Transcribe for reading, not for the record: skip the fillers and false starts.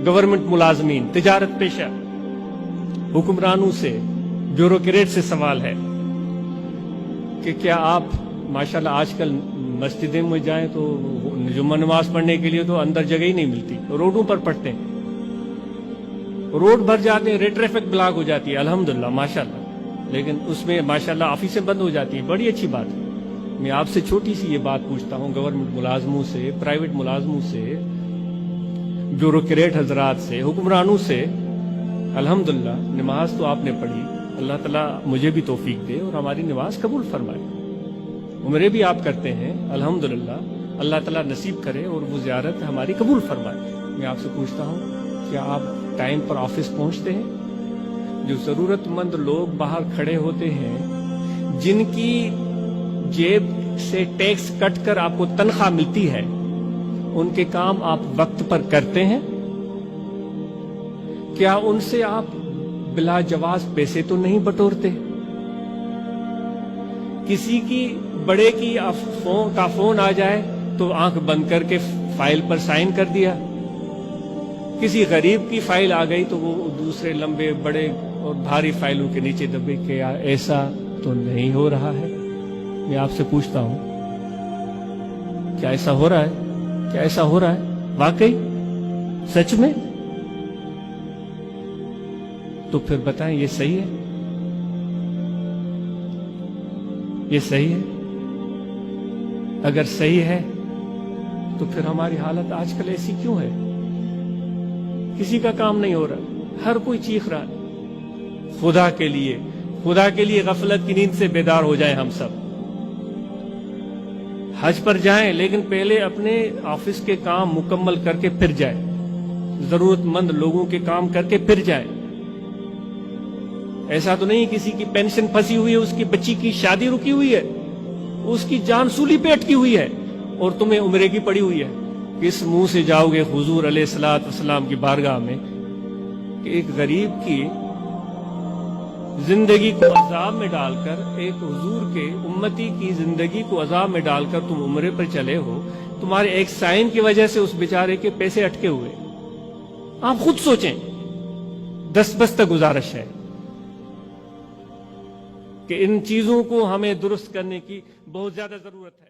Government मुलाजमीन, तिजारत पेशा हुक्मरानों से, ब्यूरोक्रेट से सवाल है कि क्या आप माशाल्लाह आजकल मस्जिदों में जाएं तो जुम्मा नमाज पढ़ने के लिए तो अंदर जगह ही नहीं मिलती, रोडों पर पढ़ते हैं, रोड भर जाते हैं, रेड ट्रैफिक ब्लॉक हो जाती है, अल्हम्दुलिल्लाह माशाल्लाह, लेकिन उसमें माशाल्लाह ऑफिसें बंद हो जाती हैं, बड़ी अच्छी बात है। मैं आपसे छोटी सी ये बात पूछता हूँ, गवर्नमेंट मुलाजमों से, प्राइवेट मुलाजमों से, ब्यूरोक्रेट हजरात से, हुक्मरानों से, अल्हम्दुलिल्लाह नमाज तो आपने पढ़ी, अल्लाह ताला मुझे भी तौफीक दे और हमारी नमाज कबूल फरमाए। उम्रे भी आप करते हैं, अल्हम्दुलिल्लाह अल्लाह ताला नसीब करे और वो ज़ियारत हमारी कबूल फरमाए। मैं आपसे पूछता हूँ, क्या आप टाइम पर ऑफिस पहुँचते हैं? जो ज़रूरतमंद लोग बाहर खड़े होते हैं, जिनकी जेब से टैक्स कट कर आपको तनख्वाह मिलती है, उनके काम आप वक्त पर करते हैं? क्या उनसे आप बिला जवाज पैसे तो नहीं बटोरते? किसी की बड़े की का फोन आ जाए तो आंख बंद करके फाइल पर साइन कर दिया, किसी गरीब की फाइल आ गई तो वो दूसरे लंबे बड़े और भारी फाइलों के नीचे दबे। क्या ऐसा तो नहीं हो रहा है? मैं आपसे पूछता हूं, क्या ऐसा हो रहा है? क्या ऐसा हो रहा है वाकई, सच में? तो फिर बताएं, ये सही है? ये सही है? अगर सही है तो फिर हमारी हालत आजकल ऐसी क्यों है? किसी का काम नहीं हो रहा, हर कोई चीख रहा है। खुदा के लिए गफलत की नींद से बेदार हो जाएं हम सब। हज पर जाएं, लेकिन पहले अपने ऑफिस के काम मुकम्मल करके फिर जाएं, जरूरतमंद लोगों के काम करके फिर जाएं। ऐसा तो नहीं किसी की पेंशन फंसी हुई है, उसकी बच्ची की शादी रुकी हुई है, उसकी जान सूली पे अटकी हुई है और तुम्हें उम्रे की पड़ी हुई है। किस मुंह से जाओगे हुजूर अलैहिस्सलातु वस्सलाम की बारगाह में कि एक गरीब की जिंदगी को अजाब में डालकर, एक हुजूर के उम्मती की जिंदगी को अजाब में डालकर तुम उम्रे पर चले हो, तुम्हारे एक साइन की वजह से उस बेचारे के पैसे अटके हुए। आप खुद सोचें, दस्तबस्त गुजारिश है कि इन चीजों को हमें दुरुस्त करने की बहुत ज्यादा जरूरत है।